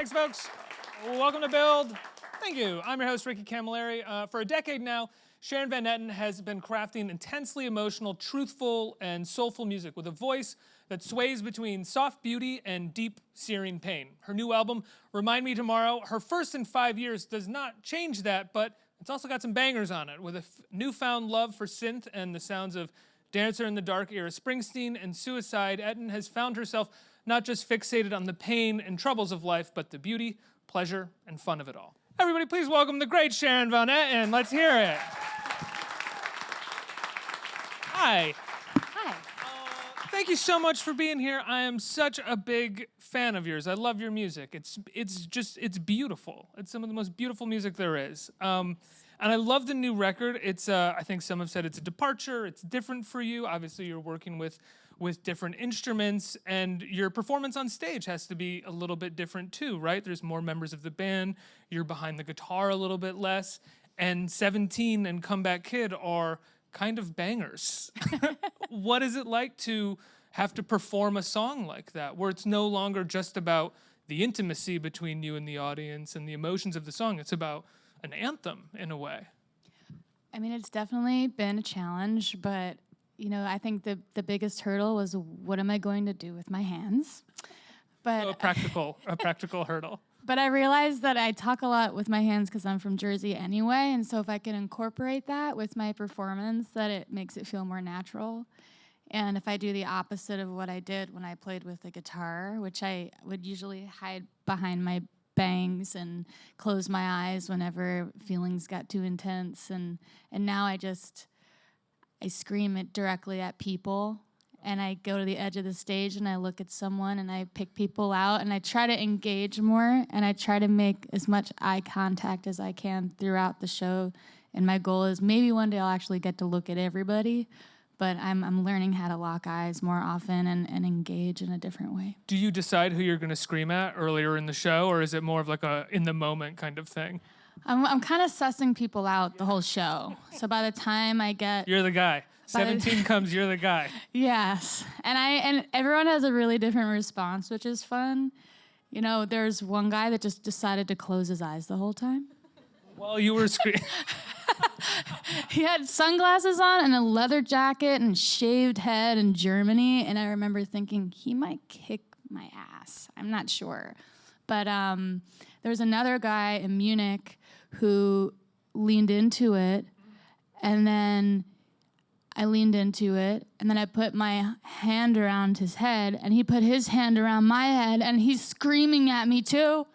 Thanks, folks. Welcome to Build. Thank you. I'm your host, Ricky Camilleri. For a decade now, Sharon Van Etten has been crafting intensely emotional, truthful, and soulful music with a voice that sways between soft beauty and deep, searing pain. Her new album, Remind Me Tomorrow, her first in 5 years, does not change that, but it's also got some bangers on it, with a newfound love for synth and the sounds of Dancer in the Dark era Springsteen and Suicide. Etten has found herself not just fixated on the pain and troubles of life, but the beauty, pleasure, and fun of it all. Everybody, please welcome the great Sharon Van Etten. Let's hear it. Hi. Hi. Thank you so much for being here. I am such a big fan of yours. I love your music. It's beautiful. It's some of the most beautiful music there is. And I love the new record. It's I think some have said it's a departure. It's different for you. Obviously, you're working with different instruments, and your performance on stage has to be a little bit different too, right? There's more members of the band. You're behind the guitar a little bit less. And 17 and Comeback Kid are kind of bangers. What is it like to have to perform a song like that, where it's no longer just about the intimacy between you and the audience and the emotions of the song? It's about an anthem in a way. I mean, it's definitely been a challenge, but you know, I think the biggest hurdle was, what am I going to do with my hands? But So a practical hurdle. But I realized that I talk a lot with my hands because I'm from Jersey anyway, and so if I can incorporate that with my performance, that it makes it feel more natural. And if I do the opposite of what I did when I played with the guitar, which I would usually hide behind my bangs and close my eyes whenever feelings got too intense, and now I scream it directly at people, and I go to the edge of the stage and I look at someone and I pick people out and I try to engage more and I try to make as much eye contact as I can throughout the show. And my goal is maybe one day I'll actually get to look at everybody, but I'm learning how to lock eyes more often and engage in a different way. Do you decide who you're going to scream at earlier in the show, or is it more of like a in the moment kind of thing? I'm kind of sussing people out the whole show. So by the time I get... You're the guy. 17 comes, you're the guy. Yes. And everyone has a really different response, which is fun. You know, there's one guy that just decided to close his eyes the whole time. While you were screaming. He had sunglasses on and a leather jacket and shaved head in Germany. And I remember thinking, he might kick my ass. I'm not sure. But there was another guy in Munich who leaned into it, and then I leaned into it, and then I put my hand around his head, and he put his hand around my head, and he's screaming at me too.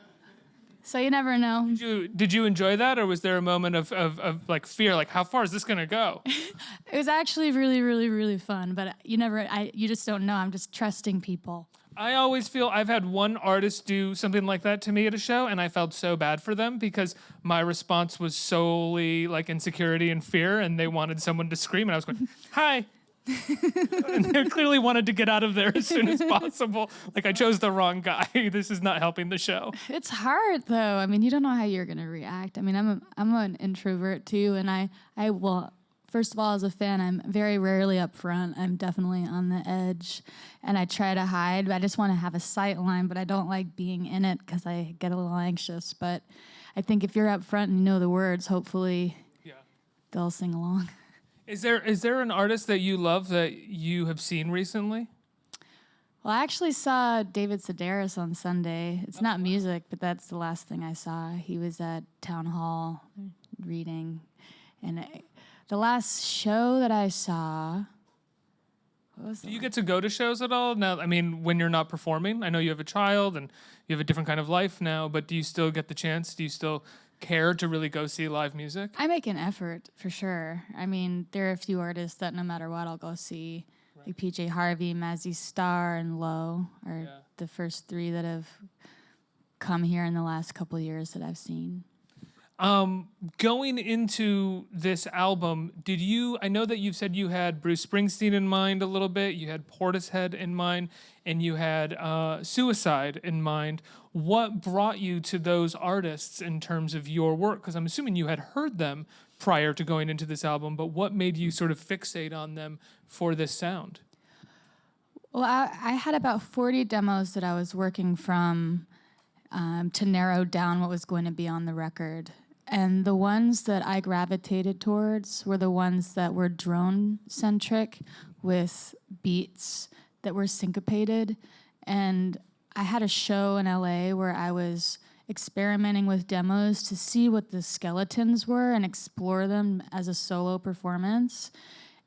So you never know. Did you enjoy that, or was there a moment of like fear, like how far is this gonna go? It was actually really, really, really fun, but you just don't know. I'm just trusting people. I always feel I've had one artist do something like that to me at a show, and I felt so bad for them because my response was solely like insecurity and fear, and they wanted someone to scream, and I was going, hi. And they clearly wanted to get out of there as soon as possible. Like, I chose the wrong guy. This is not helping the show. It's hard, though. I mean, you don't know how you're going to react. I mean, I'm an introvert, too, and I will... First of all, as a fan, I'm very rarely up front. I'm definitely on the edge, and I try to hide. I just want to have a sight line, but I don't like being in it because I get a little anxious. But I think if you're up front and you know the words, hopefully they'll sing along. Is there an artist that you love that you have seen recently? Well, I actually saw David Sedaris on Sunday. It's not music, but that's the last thing I saw. He was at Town Hall reading, and the last show that I saw... Do you get to go to shows at all? Now, I mean, when you're not performing? I know you have a child and you have a different kind of life now, but do you still get the chance? Do you still care to really go see live music? I make an effort, for sure. I mean, there are a few artists that no matter what, I'll go see. Right. Like PJ Harvey, Mazzy Star, and Low are the first three that have come here in the last couple of years that I've seen. Going into this album, I know that you've said you had Bruce Springsteen in mind a little bit, you had Portishead in mind, and you had Suicide in mind. What brought you to those artists in terms of your work? Because I'm assuming you had heard them prior to going into this album, but what made you sort of fixate on them for this sound? Well, I had about 40 demos that I was working from to narrow down what was going to be on the record. And the ones that I gravitated towards were the ones that were drone-centric with beats that were syncopated. And I had a show in LA where I was experimenting with demos to see what the skeletons were and explore them as a solo performance.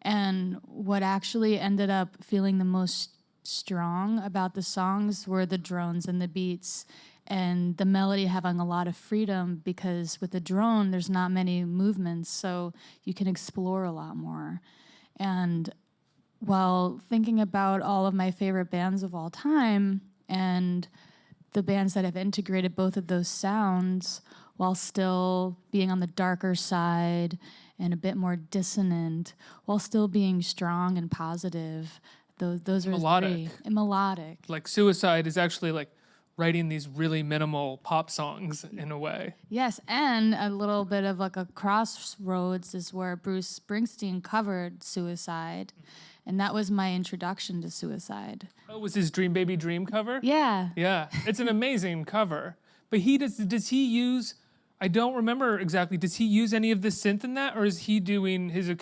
And what actually ended up feeling the most strong about the songs were the drones and the beats and the melody having a lot of freedom, because with the drone there's not many movements, so you can explore a lot more. And while thinking about all of my favorite bands of all time and the bands that have integrated both of those sounds while still being on the darker side and a bit more dissonant, while still being strong and positive, those are Melodic. three. And melodic. Like Suicide is actually like writing these really minimal pop songs in a way. Yes, and a little bit of like a crossroads is where Bruce Springsteen covered Suicide, and that was my introduction to Suicide. Oh, was his Dream Baby Dream cover? Yeah. Yeah, it's an amazing cover. But does he use, I don't remember exactly, does he use any of the synth in that, or is he doing his an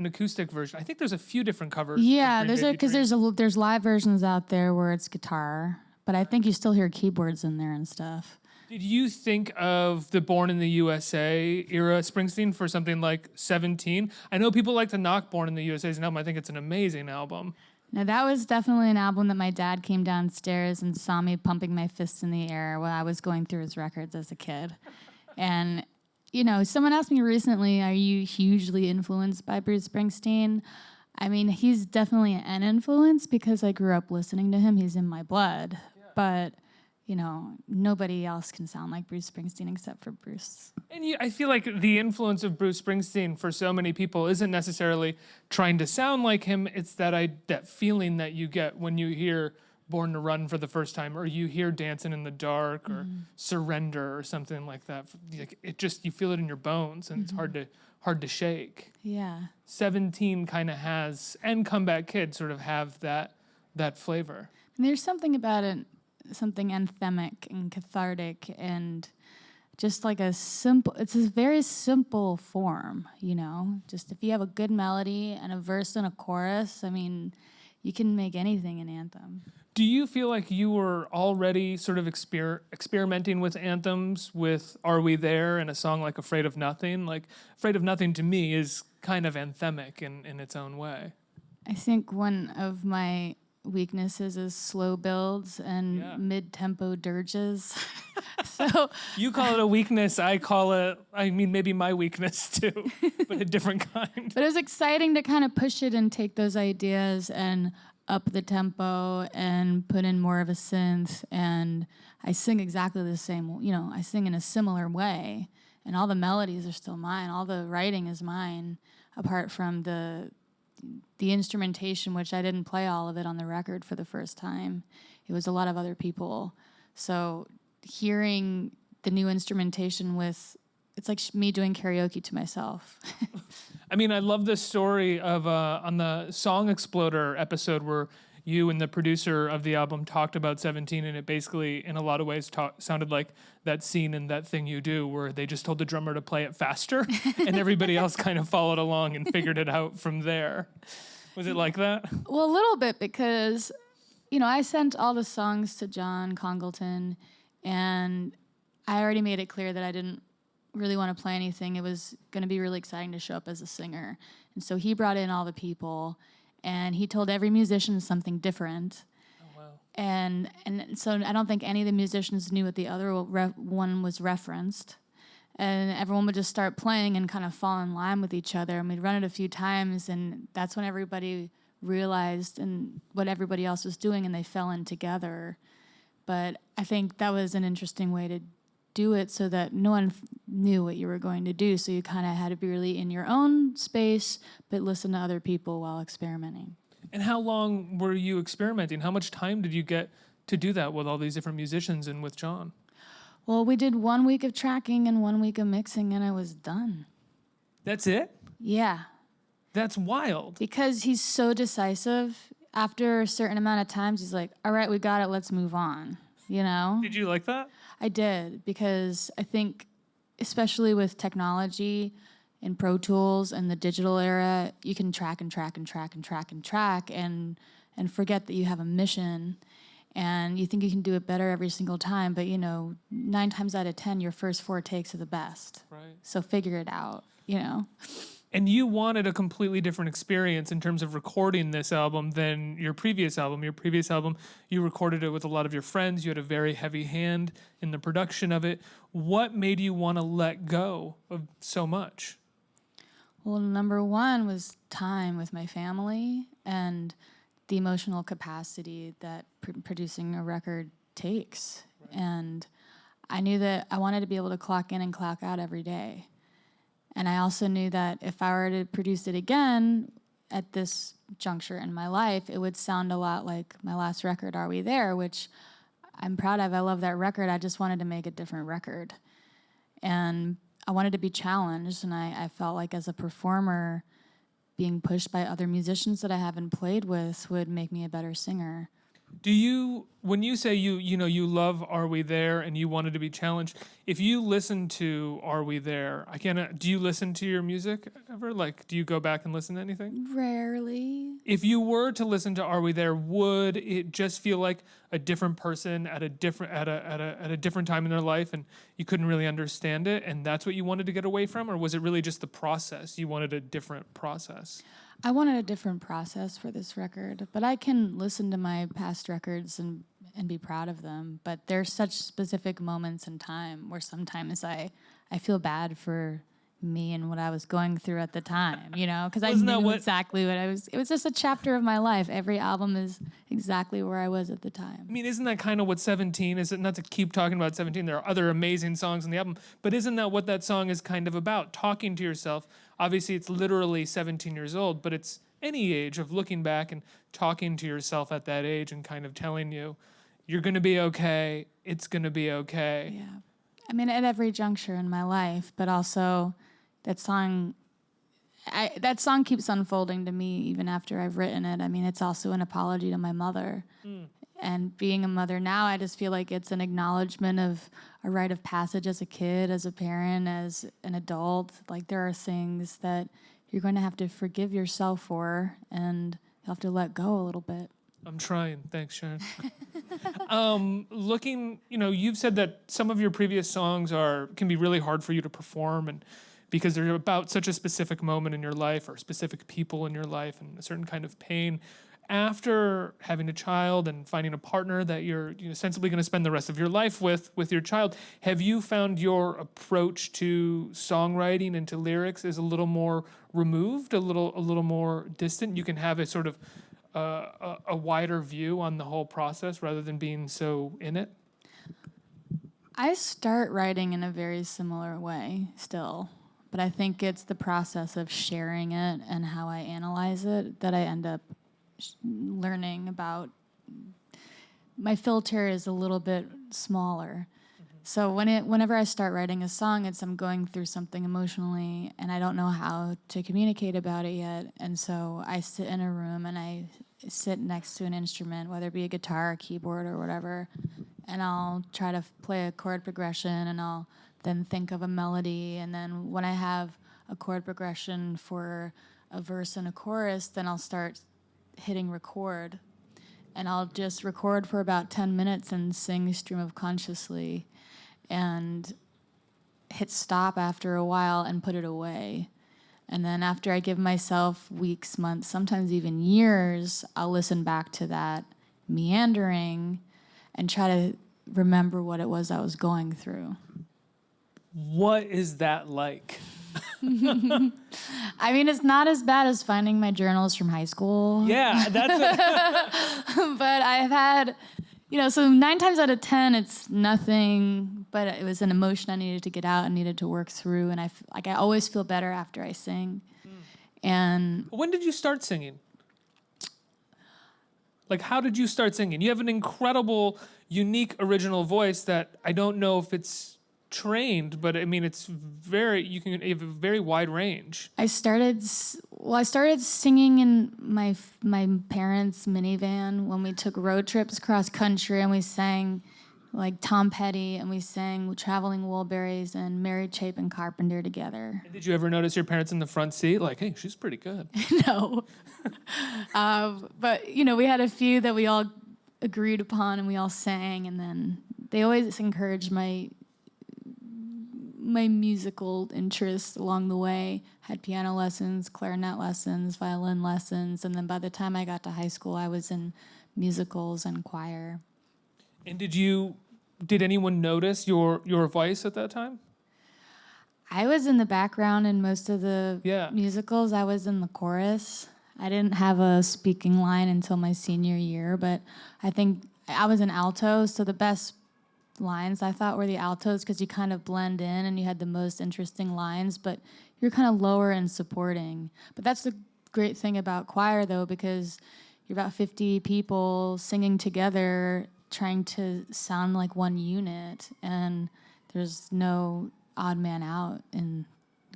acoustic version? I think there's a few different covers. Yeah, there's live versions out there where it's guitar, but I think you still hear keyboards in there and stuff. Did you think of the Born in the USA era Springsteen for something like 17? I know people like to knock Born in the USA's album. I think it's an amazing album. Now, that was definitely an album that my dad came downstairs and saw me pumping my fists in the air while I was going through his records as a kid. And, someone asked me recently, are you hugely influenced by Bruce Springsteen? I mean, he's definitely an influence because I grew up listening to him. He's in my blood. Yeah. But, nobody else can sound like Bruce Springsteen except for Bruce. And I feel like the influence of Bruce Springsteen for so many people isn't necessarily trying to sound like him. It's that feeling that you get when you hear Born to Run for the first time, or you hear Dancing in the Dark, or Surrender, or something like that. Like you feel it in your bones, and it's hard to shake. Yeah. 17 kind of has, and Comeback Kid sort of have that flavor. And there's something about it, something anthemic and cathartic, and just like it's a very simple form, just if you have a good melody and a verse and a chorus, I mean, you can make anything an anthem. Do you feel like you were already sort of experimenting with anthems with Are We There and a song like Afraid of Nothing? Like, Afraid of Nothing to me is kind of anthemic in its own way. I think one of my weaknesses is slow builds and mid-tempo dirges. So you call it a weakness, maybe my weakness too, but a different kind. But it was exciting to kind of push it and take those ideas and up the tempo and put in more of a synth. And I sing exactly the same, I sing in a similar way, and all the melodies are still mine. All the writing is mine, apart from the instrumentation, which I didn't play all of it on the record for the first time. It was a lot of other people. So hearing the new instrumentation it's like me doing karaoke to myself. I mean, I love this story of on the Song Exploder episode where you and the producer of the album talked about 17, and it basically, in a lot of ways, sounded like that scene in That Thing You Do where they just told the drummer to play it faster, and everybody else kind of followed along and figured it out from there. Was it like that? Well, a little bit, because, I sent all the songs to John Congleton, and I already made it clear that I didn't really want to play anything. It was going to be really exciting to show up as a singer. And so he brought in all the people, and he told every musician something different. Oh, wow. And so I don't think any of the musicians knew what the other one was referenced. And everyone would just start playing and kind of fall in line with each other. And we'd run it a few times, and that's when everybody realized and what everybody else was doing, and they fell in together. But I think that was an interesting way to do it so that no one knew what you were going to do. So you kind of had to be really in your own space, but listen to other people while experimenting. And how long were you experimenting? How much time did you get to do that with all these different musicians and with John? Well, we did 1 week of tracking and 1 week of mixing, and I was done. That's it? Yeah. That's wild. Because he's so decisive. After a certain amount of times, he's like, all right, we got it, let's move on. you know? Did you like that? I did, because I think, especially with technology and Pro Tools and the digital era, you can track and track and track and track and track and forget that you have a mission, and you think you can do it better every single time, but 9 times out of 10, your first 4 takes are the best. Right. So figure it out, And you wanted a completely different experience in terms of recording this album than your previous album. Your previous album, you recorded it with a lot of your friends. You had a very heavy hand in the production of it. What made you want to let go of so much? Well, number one was time with my family and the emotional capacity that producing a record takes. Right. And I knew that I wanted to be able to clock in and clock out every day. And I also knew that if I were to produce it again at this juncture in my life, it would sound a lot like my last record, Are We There?, which I'm proud of. I love that record. I just wanted to make a different record. And I wanted to be challenged, and I felt like as a performer, being pushed by other musicians that I haven't played with would make me a better singer. Do you, when you say you love Are We There and you wanted to be challenged, if you listen to Are We There, do you listen to your music ever? Like, do you go back and listen to anything? Rarely. If you were to listen to Are We There, would it just feel like a different person at a different time in their life, and you couldn't really understand it, and that's what you wanted to get away from? Or was it really just the process? You wanted a different process? I wanted a different process for this record, but I can listen to my past records and be proud of them. But there's such specific moments in time where sometimes I feel bad for me and what I was going through at the time, because I knew exactly what I was. It was just a chapter of my life. Every album is exactly where I was at the time. I mean, isn't that kind of what 17 is? Not to keep talking about 17, there are other amazing songs on the album, but isn't that what that song is kind of about? Talking to yourself. Obviously, it's literally 17 years old, but it's any age of looking back and talking to yourself at that age and kind of telling you, you're going to be okay, it's going to be okay. Yeah. I mean, at every juncture in my life, but also that song keeps unfolding to me even after I've written it. I mean, it's also an apology to my mother. And being a mother now, I just feel like it's an acknowledgement of a rite of passage as a kid, as a parent, as an adult. Like, there are things that you're going to have to forgive yourself for, and you'll have to let go a little bit. I'm trying. Thanks, Sharon. You've said that some of your previous songs can be really hard for you to perform, and because they're about such a specific moment in your life or specific people in your life and a certain kind of pain. After having a child and finding a partner that you're sensibly going to spend the rest of your life with your child, have you found your approach to songwriting and to lyrics is a little more removed, a little more distant? You can have a sort of a wider view on the whole process rather than being so in it? I start writing in a very similar way still, but I think it's the process of sharing it and how I analyze it that I end up learning about. My filter is a little bit smaller. So whenever I start writing a song, I'm going through something emotionally and I don't know how to communicate about it yet. And so I sit in a room and I sit next to an instrument, whether it be a guitar, a keyboard, or whatever, and I'll try to play a chord progression, and I'll then think of a melody. And then when I have a chord progression for a verse and a chorus, then I'll start hitting record, and I'll just record for about 10 minutes and sing stream of consciously and hit stop after a while and put it away. And then after I give myself weeks, months, sometimes even years, I'll listen back to that meandering and try to remember what it was I was going through. What is that like? I mean, it's not as bad as finding my journals from high school. Yeah, that's it. But I've had, so 9 times out of 10, it's nothing, but it was an emotion I needed to get out and needed to work through. And I always feel better after I sing. And when did you start singing? Like, how did you start singing? You have an incredible, unique, original voice that I don't know if it's trained, but I mean, you have a very wide range. I started singing in my parents' minivan when we took road trips cross country, and we sang like Tom Petty, and we sang Traveling Wilburys and Mary Chapin Carpenter together. And did you ever notice your parents in the front seat? Like, hey, she's pretty good. No. But, we had a few that we all agreed upon and we all sang, and then they always encouraged my musical interests along the way. Had piano lessons, clarinet lessons, violin lessons, and then by the time I got to high school, I was in musicals and choir. And did anyone notice your voice at that time? I was in the background in most of the Yeah. musicals. I was in the chorus. I didn't have a speaking line until my senior year, but I think I was an alto, so the best lines I thought were the altos because you kind of blend in and you had the most interesting lines, but you're kind of lower in supporting. But that's the great thing about choir, though, because you're about 50 people singing together, trying to sound like one unit, and there's no odd man out in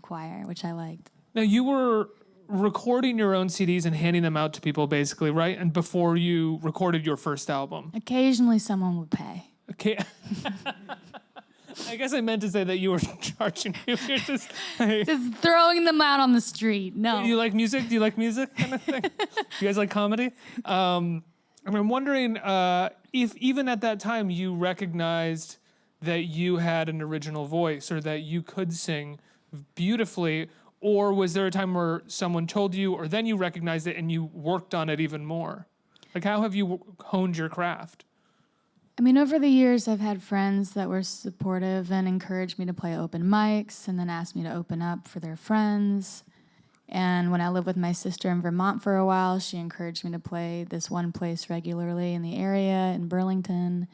choir, which I liked. Now, you were recording your own CDs and handing them out to people, basically, right? And before you recorded your first album. Occasionally someone would pay. Okay. I guess I meant to say that you were charging people. You're just Just throwing them out on the street. No. Do you like music? Do you like music kind of thing? You guys like comedy? I'm wondering if even at that time you recognized that you had an original voice or that you could sing beautifully, or was there a time where someone told you or then you recognized it and you worked on it even more? Like, how have you honed your craft? I mean, over the years, I've had friends that were supportive and encouraged me to play open mics and then asked me to open up for their friends. And when I lived with my sister in Vermont for a while, she encouraged me to play this one place regularly in the area in Burlington.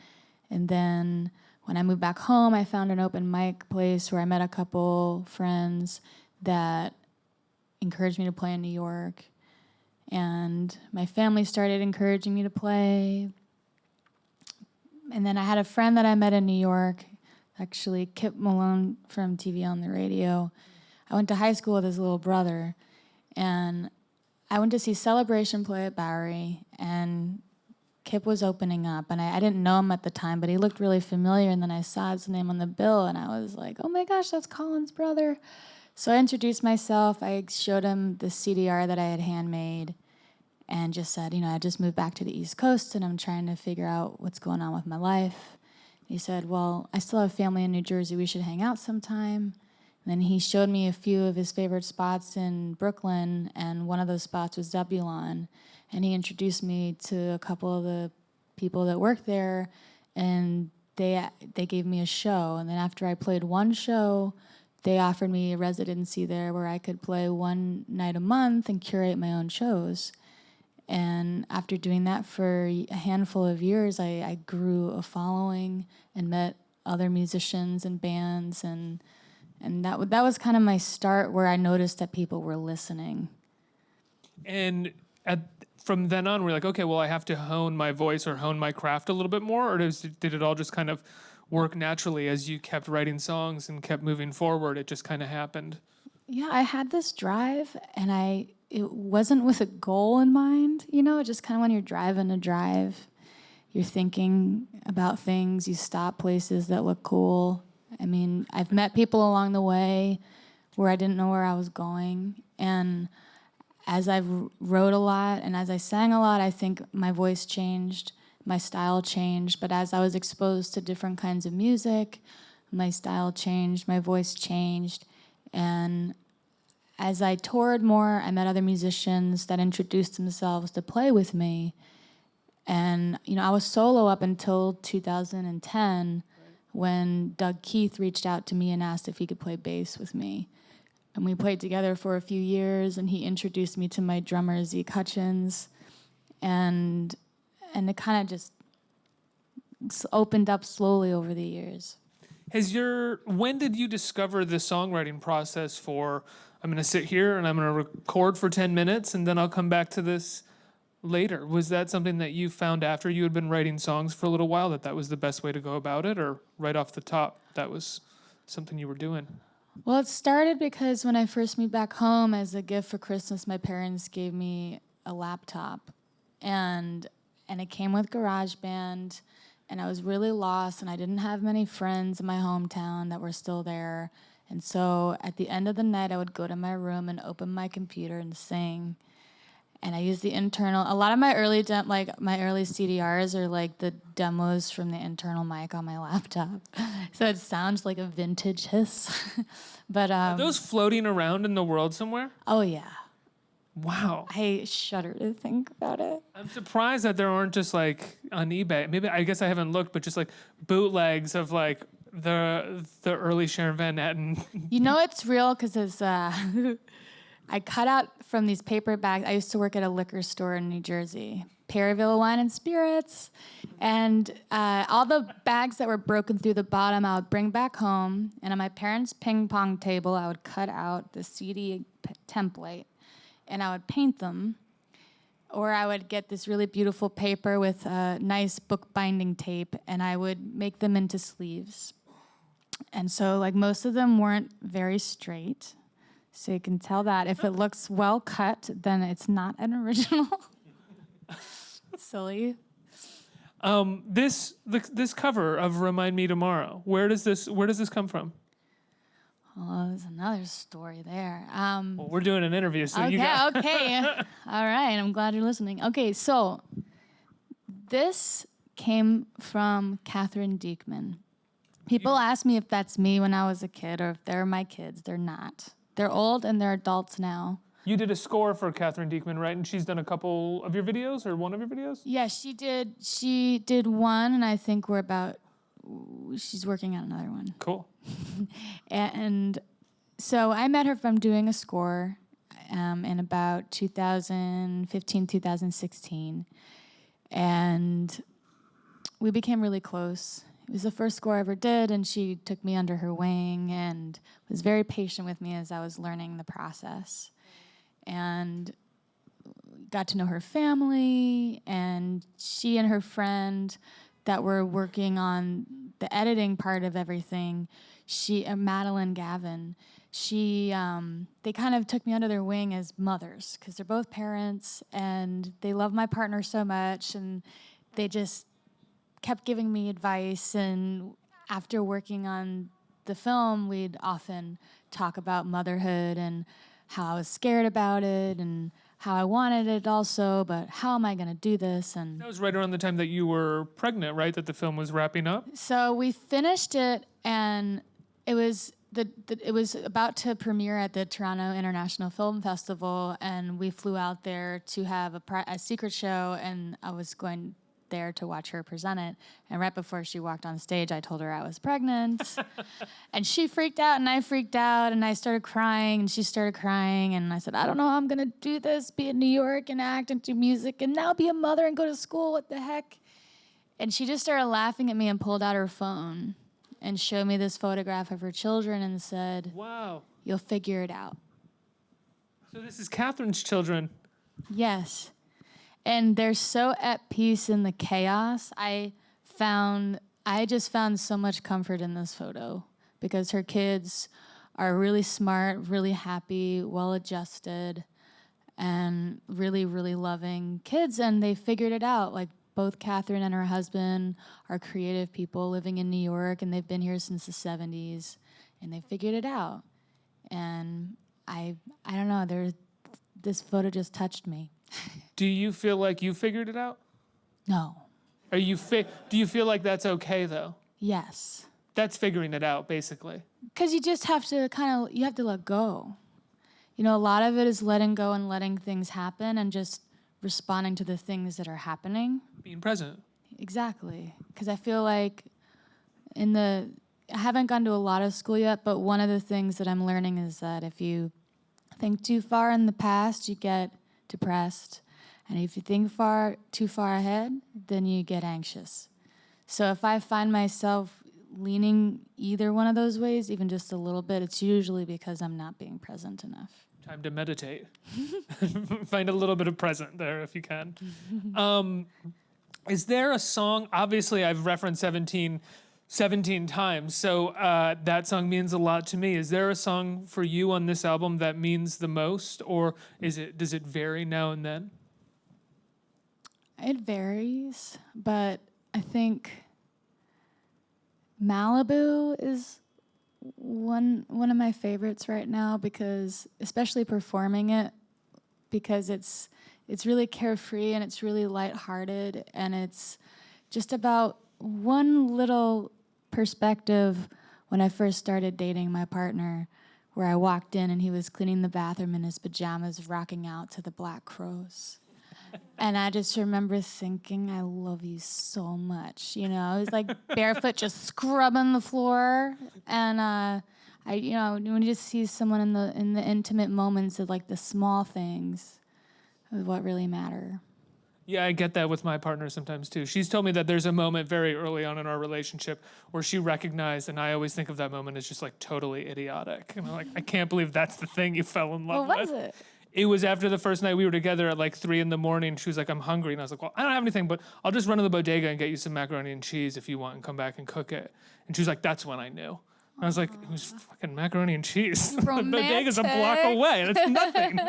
And then when I moved back home, I found an open mic place where I met a couple friends that encouraged me to play in New York. And my family started encouraging me to play. And then I had a friend that I met in New York, actually Kip Malone from TV on the Radio. I went to high school with his little brother, and I went to see Celebration play at Bowery, and Kip was opening up, and I didn't know him at the time, but he looked really familiar, and then I saw his name on the bill, and I was like, oh my gosh, that's Colin's brother. So I introduced myself. I showed him the CDR that I had handmade, and just said, I just moved back to the East Coast and I'm trying to figure out what's going on with my life. He said, well, I still have family in New Jersey. We should hang out sometime. And then he showed me a few of his favorite spots in Brooklyn, and one of those spots was Zebulon. And he introduced me to a couple of the people that worked there, and they gave me a show. And then after I played one show, they offered me a residency there where I could play one night a month and curate my own shows. And after doing that for a handful of years, I grew a following and met other musicians and bands, and that was kind of my start where I noticed that people were listening. And from then on, we're like, okay, well, I have to hone my voice or hone my craft a little bit more, or did it all just kind of work naturally as you kept writing songs and kept moving forward? It just kind of happened. Yeah, I had this drive, and it wasn't with a goal in mind, just kind of when you're driving a drive, you're thinking about things, you stop places that look cool. I mean, I've met people along the way where I didn't know where I was going, and as I wrote a lot and as I sang a lot, I think my voice changed, my style changed, but as I was exposed to different kinds of music, my style changed, my voice changed, and as I toured more, I met other musicians that introduced themselves to play with me. And, I was solo up until 2010 when Doug Keith reached out to me and asked if he could play bass with me. And we played together for a few years, and he introduced me to my drummer, Zeke Hutchins. And it kind of just opened up slowly over the years. When did you discover the songwriting process for, I'm going to sit here and I'm going to record for 10 minutes and then I'll come back to this later? Was that something that you found after you had been writing songs for a little while, that was the best way to go about it, or right off the top that was something you were doing? Well, it started because when I first moved back home, as a gift for Christmas, my parents gave me a laptop, and it came with GarageBand, and I was really lost, and I didn't have many friends in my hometown that were still there. And so at the end of the night, I would go to my room and open my computer and sing. And I used the internal. A lot of my early my early CDRs are like the demos from the internal mic on my laptop, so it sounds like a vintage hiss. But Are those floating around in the world somewhere? oh yeah, Wow. I shudder to think about it. I'm surprised that there aren't just like on eBay. Maybe I guess I haven't looked, but just like bootlegs of like the early Sharon Van Etten. You know it's real because it's I cut out from these paper bags. I used to work at a liquor store in New Jersey, Perryville Wine and Spirits, and all the bags that were broken through the bottom I would bring back home, and on my parents' ping pong table I would cut out the CD template, and I would paint them, or I would get this really beautiful paper with nice bookbinding tape, and I would make them into sleeves. And so, like, most of them weren't very straight. So you can tell that if it looks well cut, then it's not an original. Silly. This cover of "Remind Me Tomorrow." Where does this come from? Oh, there's another story there. Well, we're doing an interview, so you Okay, got. okay. All right, I'm glad you're listening. Okay, so this came from Catherine Diekman. People ask me if that's me when I was a kid or if they're my kids. They're not. They're old and they're adults now. You did a score for Catherine Diekman, right? And she's done a couple of your videos or one of your videos? Yeah, she did. She did one, and I think she's working on another one. Cool. And so I met her from doing a score in about 2015, 2016. And we became really close. It was the first score I ever did, and she took me under her wing and was very patient with me as I was learning the process. And got to know her family, and she and her friend that were working on the editing part of everything, Madeline Gavin, they kind of took me under their wing as mothers, because they're both parents, and they love my partner so much, and they just kept giving me advice. And after working on the film, we'd often talk about motherhood and how I was scared about it and how I wanted it also, but how am I going to do this? And That was right around the time that you were pregnant, right? That the film was wrapping up? so we finished it, and it was it was about to premiere at the Toronto International Film Festival, and we flew out there to have a secret show, and I was going there to watch her present it. And right before she walked on stage, I told her I was pregnant. And she freaked out, and I freaked out, and I started crying, and she started crying, and I said, I don't know how I'm going to do this, be in New York and act and do music and now be a mother and go to school. What the heck? And she just started laughing at me and pulled out her phone and showed me this photograph of her children and said, Wow. you'll figure it out. So this is Catherine's children. Yes. And they're so at peace in the chaos. I just found so much comfort in this photo because her kids are really smart, really happy, well-adjusted, and really, really loving kids. And they figured it out. Like, both Catherine and her husband are creative people living in New York, and they've been here since the 70s, and they figured it out. And I don't know, this photo just touched me. Do you feel like you figured it out? No. Do you feel like that's okay though? Yes. That's figuring it out, basically. Because you just have to you have to let go. You know, a lot of it is letting go and letting things happen and just responding to the things that are happening. Being present. Exactly. Because I feel like I haven't gone to a lot of school yet, but one of the things that I'm learning is that if you think too far in the past, you get depressed. And if you think too far ahead, then you get anxious. So if I find myself leaning either one of those ways, even just a little bit, it's usually because I'm not being present enough. Time to meditate. Find a little bit of present there if you can. Is there a song? Obviously, I've referenced 17 times, so that song means a lot to me. Is there a song for you on this album that means the most, or does it vary now and then? It varies, but I think Malibu is one of my favorites right now, because especially performing it, because it's really carefree and it's really lighthearted, and it's just about one little perspective when I first started dating my partner, where I walked in and he was cleaning the bathroom in his pajamas, rocking out to the Black Crows. And I just remember thinking, I love you so much. You know, he was like barefoot, just scrubbing the floor. And when you just see someone in the intimate moments of like the small things, is what really matter. Yeah, I get that with my partner sometimes too. She's told me that there's a moment very early on in our relationship where she recognized, and I always think of that moment as just like totally idiotic. And I'm like, I can't believe that's the thing you fell in love with. What was it? It was after the first night we were together at like 3 a.m. She was like, I'm hungry. And I was like, well, I don't have anything, but I'll just run to the bodega and get you some macaroni and cheese if you want and come back and cook it. And she was like, that's when I knew. And I was like, it was fucking macaroni and cheese. The bodega's a block away. That's nothing.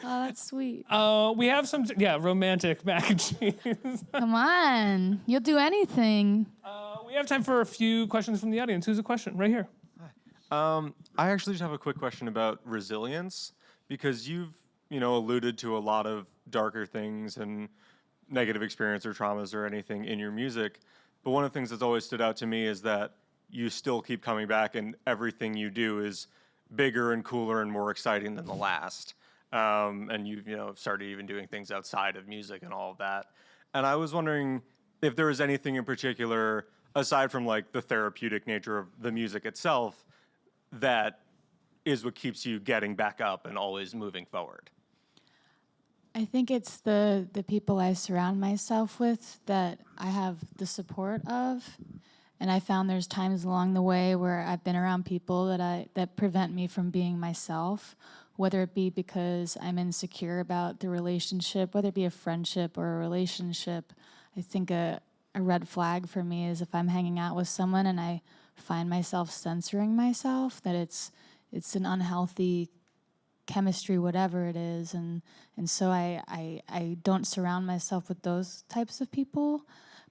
Oh, that's sweet. We have some, romantic mac and cheese. Come on. You'll do anything. We have time for a few questions from the audience. Who's a question? Right here. I actually just have a quick question about resilience, because you've, alluded to a lot of darker things and negative experience or traumas or anything in your music. But one of the things that's always stood out to me is that you still keep coming back, and everything you do is bigger and cooler and more exciting than the last. And you've, started even doing things outside of music and all of that. And I was wondering if there was anything in particular, aside from like the therapeutic nature of the music itself, that is what keeps you getting back up and always moving forward. I think it's the people I surround myself with that I have the support of. And I found there's times along the way where I've been around people that prevent me from being myself, whether it be because I'm insecure about the relationship, whether it be a friendship or a relationship. I think a red flag for me is if I'm hanging out with someone and I find myself censoring myself, that it's an unhealthy chemistry, whatever it is. And so I don't surround myself with those types of people.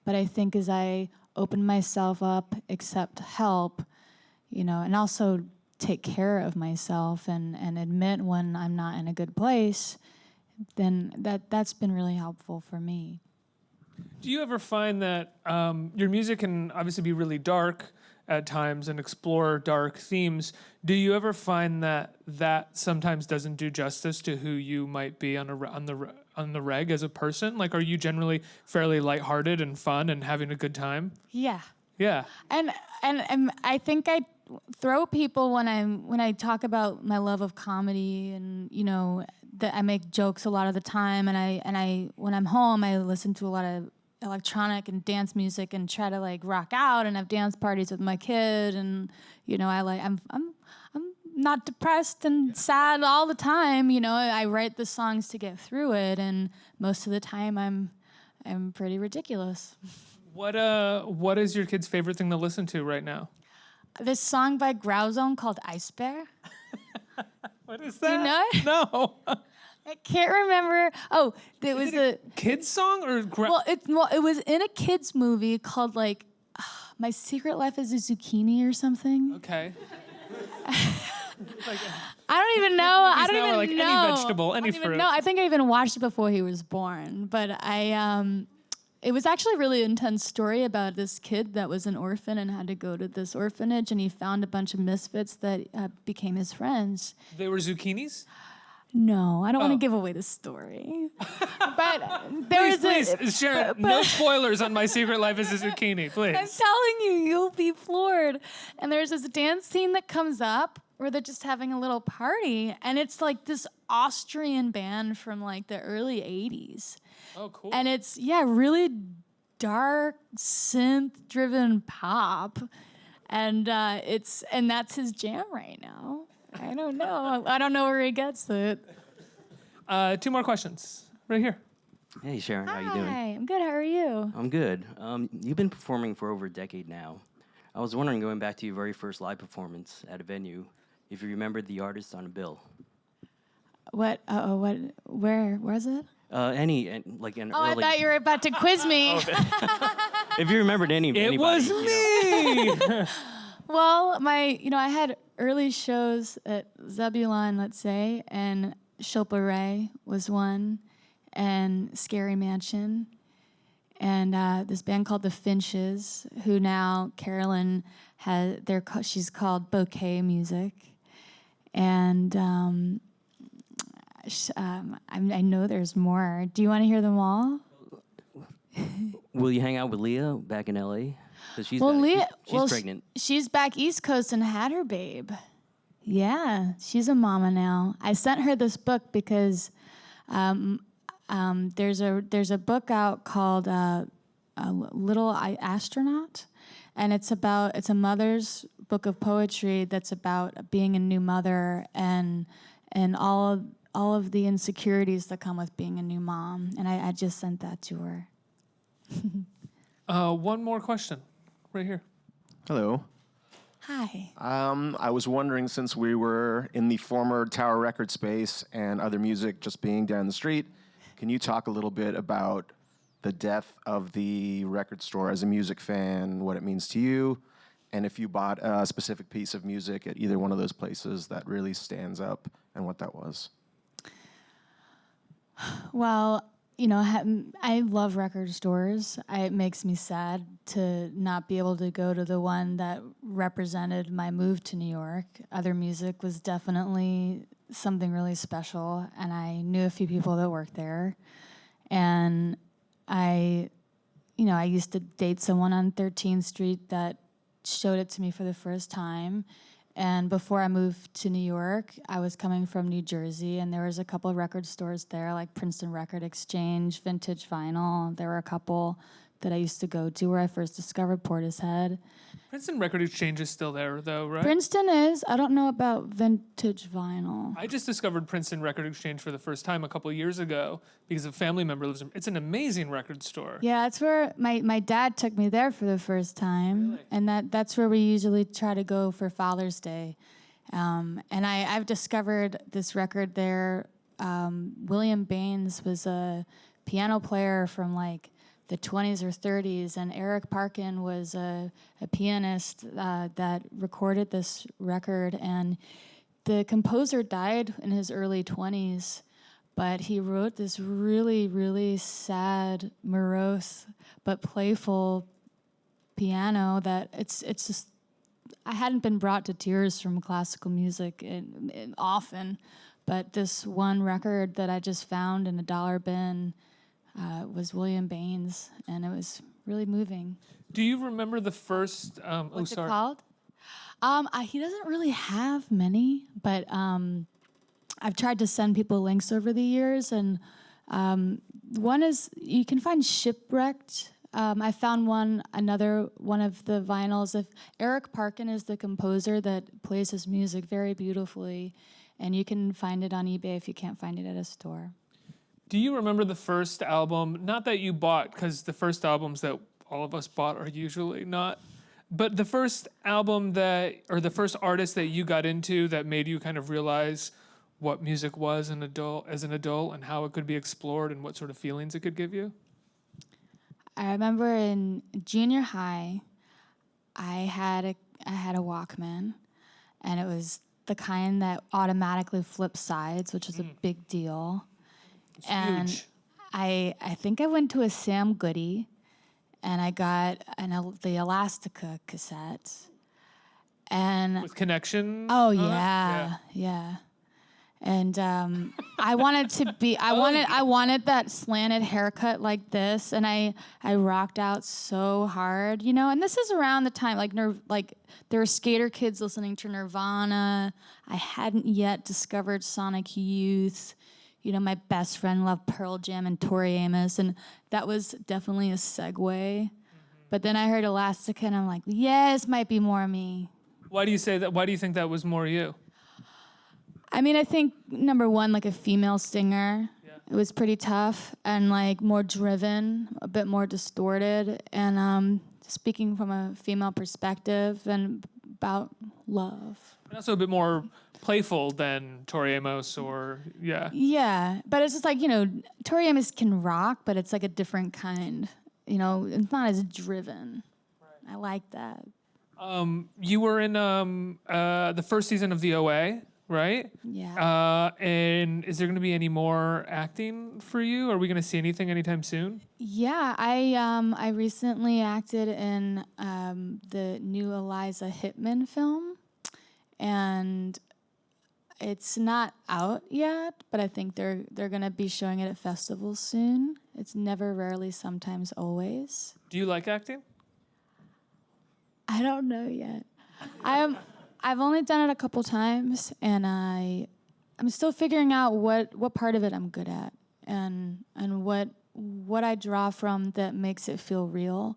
But I think as I open myself up, accept help, and also take care of myself and admit when I'm not in a good place, then that's been really helpful for me. Do you ever find that your music can obviously be really dark at times and explore dark themes? Do you ever find that sometimes doesn't do justice to who you might be on the reg as a person? Like, are you generally fairly lighthearted and fun and having a good time? Yeah. Yeah. And I think I throw people when I talk about my love of comedy, and that I make jokes a lot of the time, and I when I'm home I listen to a lot of electronic and dance music and try to like rock out and have dance parties with my kid, and I'm not depressed and sad all the time. I write the songs to get through it, and most of the time I'm pretty ridiculous. What is your kid's favorite thing to listen to right now? This song by Growzone called Ice Bear. What is Do you know that? it? No. I can't remember. Oh, it was a kid's song or it was in a kids movie called like My Secret Life is a Zucchini or something. Okay. I don't even know. I don't even like know. Any vegetable, any fruit. No, I think I even watched it before he was born. But it was actually a really intense story about this kid that was an orphan and had to go to this orphanage, and he found a bunch of misfits that became his friends. They were zucchinis? No, I don't want to give away the story. But please, Sharon, no spoilers on My Secret Life as a Zucchini, please. I'm telling you, you'll be floored. And there's this dance scene that comes up where they're just having a little party, and it's like this Austrian band from like the early 80s. Oh, cool. And it's, really dark, synth-driven pop. And that's his jam right now. I don't know. I don't know where he gets it. 2 more questions. Right here. Hey, Sharon. How you doing? Hi, I'm good. How are you? I'm good. You've been performing for over a decade now. I was wondering, going back to your very first live performance at a venue, if you remembered the artist on a bill. What? What? Where was it? Like an Oh, early. I thought you were about to quiz me. If you remembered anybody, It was you know. me. Well, I had early shows at Zebulon, let's say, and Shilpa Ray was one, and Scary Mansion, and this band called the Finches, who now Carolyn has. She's called Bouquet Music, and I know there's more. Do you want to hear them all? Will you hang out with Leah back in LA? Because she's pregnant. She's back East Coast and had her babe. Yeah, she's a mama now. I sent her this book because there's a book out called Little Astronaut, and it's a mother's book of poetry that's about being a new mother and all of the insecurities that come with being a new mom. And I just sent that to her. One more question, right here. Hello. Hi. I was wondering, since we were in the former Tower Record space and other music just being down the street, can you talk a little bit about the death of the record store as a music fan, what it means to you, and if you bought a specific piece of music at either one of those places that really stands up, and what that was? Well, I love record stores. It makes me sad to not be able to go to the one that represented my move to New York. Other music was definitely something really special, and I knew a few people that worked there. And I used to date someone on 13th Street that showed it to me for the first time. And before I moved to New York, I was coming from New Jersey, and there was a couple of record stores there, like Princeton Record Exchange, Vintage Vinyl. There were a couple that I used to go to where I first discovered Portishead. Princeton Record Exchange is still there, though, right? Princeton is. I don't know about Vintage Vinyl. I just discovered Princeton Record Exchange for the first time a couple years ago because a family member lives in. It's an amazing record store. Yeah, that's where my dad took me there for the first time, Really? and that's where we usually try to go for Father's Day. And I've discovered this record there. William Baines was a piano player from like the 20s or 30s, and Eric Parkin was a pianist that recorded this record, and the composer died in his early 20s, but he wrote this really, really sad, morose, but playful piano that it's just, I hadn't been brought to tears from classical music often, but this one record that I just found in a dollar bin was William Baines, and it was really moving. Do you remember the first? What's it called? He doesn't really have many, but I've tried to send people links over the years, and one is you can find Shipwrecked. I found another one of the vinyls. If Eric Parkin is the composer that plays his music very beautifully, and you can find it on eBay if you can't find it at a store. Do you remember the first album? Not that you bought, because the first albums that all of us bought are usually not. But the first album or the first artist that you got into that made you kind of realize what music was as an adult, and how it could be explored and what sort of feelings it could give you? I remember in junior high, I had a Walkman, and it was the kind that automatically flips sides, which is a big deal. It's And huge. I think I went to a Sam Goody, and I got the Elastica cassette. And With Connection? oh on it? yeah. And I wanted to be. I wanted that slanted haircut like this, and I rocked out so hard, And this is around the time like there were skater kids listening to Nirvana. I hadn't yet discovered Sonic Youth. My best friend loved Pearl Jam and Tori Amos, and that was definitely a segue. Mm-hmm. But then I heard Elastica, and I'm like, yeah, this might be more me. Why do you say that? Why do you think that was more you? I mean, I think number one, like a female singer, it was pretty tough and like more driven, a bit more distorted, and speaking from a female perspective and about love. And also a bit more playful than Tori Amos or yeah. Yeah, but it's just like, Tori Amos can rock, but it's like a different kind. It's not as driven. Right. I like that. You were in the first season of the OA, right? Yeah. And is there going to be any more acting for you? Are we going to see anything anytime soon? Yeah, I recently acted in the new Eliza Hittman film, and it's not out yet, but I think they're gonna be showing it at festivals soon. It's never, rarely, sometimes, always. Do you like acting? I don't know yet. I've only done it a couple times, and I'm still figuring out what part of it I'm good at, and what I draw from that makes it feel real.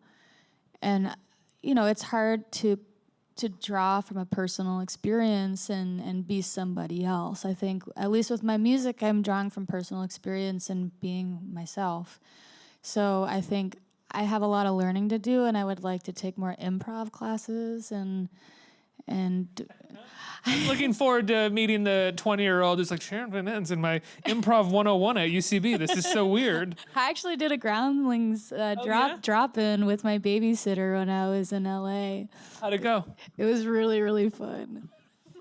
And it's hard to draw from a personal experience and be somebody else. I think, at least with my music, I'm drawing from personal experience and being myself. So I think I have a lot of learning to do, and I would like to take more improv classes and I'm looking forward to meeting the 20-year-old who's like, Sharon Van Etten's in my Improv 101 at UCB. This is so weird. I actually did a Groundlings drop-in with my babysitter when I was in LA. How'd it go? It was really, really fun.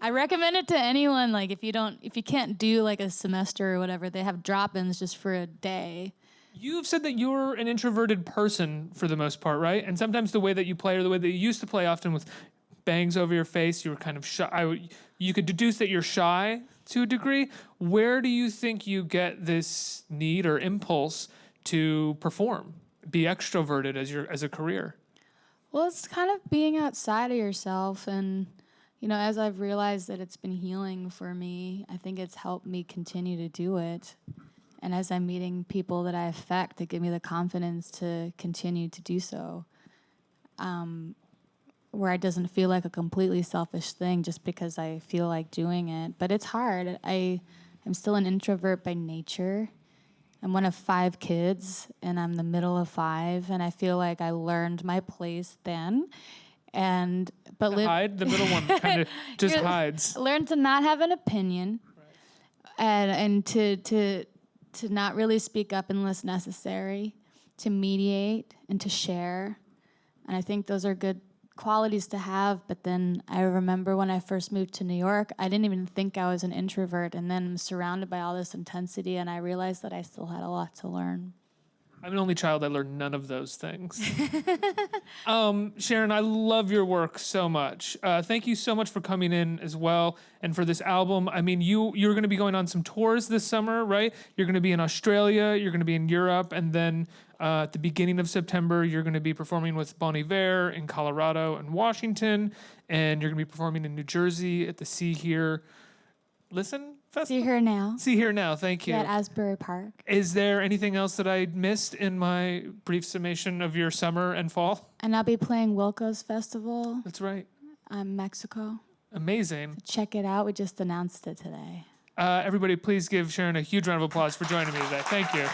I recommend it to anyone. Like, if you can't do like a semester or whatever, they have drop-ins just for a day. You've said that you're an introverted person for the most part, right? And sometimes the way that you play or the way that you used to play, often with bangs over your face, you were kind of shy. You could deduce that you're shy to a degree. Where do you think you get this need or impulse to perform, be extroverted as a career? Well, it's kind of being outside of yourself, and as I've realized that it's been healing for me, I think it's helped me continue to do it. And as I'm meeting people that I affect, that give me the confidence to continue to do so. Where it doesn't feel like a completely selfish thing just because I feel like doing it. But it's hard. I'm still an introvert by nature. I'm one of 5 kids, and I'm the middle of 5, and I feel like I learned my place then. Hide? The middle one kind of just hides. Learn to not have an opinion, right. and to not really speak up unless necessary, to mediate and to share. And I think those are good qualities to have. But then I remember when I first moved to New York, I didn't even think I was an introvert, and then I'm surrounded by all this intensity, and I realized that I still had a lot to learn. I'm an only child. I learned none of those things. Sharon, I love your work so much. Thank you so much for coming in as well, and for this album. I mean, you're going to be going on some tours this summer, right? You're going to be in Australia, you're going to be in Europe, and then at the beginning of September, you're going to be performing with Bon Iver in Colorado and Washington, and you're going to be performing in New Jersey at the See Here Festival? See Here Now. See Here Now, thank you. At Asbury Park. Is there anything else that I missed in my brief summation of your summer and fall? And I'll be playing Wilco's Festival. That's right. Mexico. Amazing. So check it out. We just announced it today. Everybody, please give Sharon a huge round of applause for joining me today. Thank you.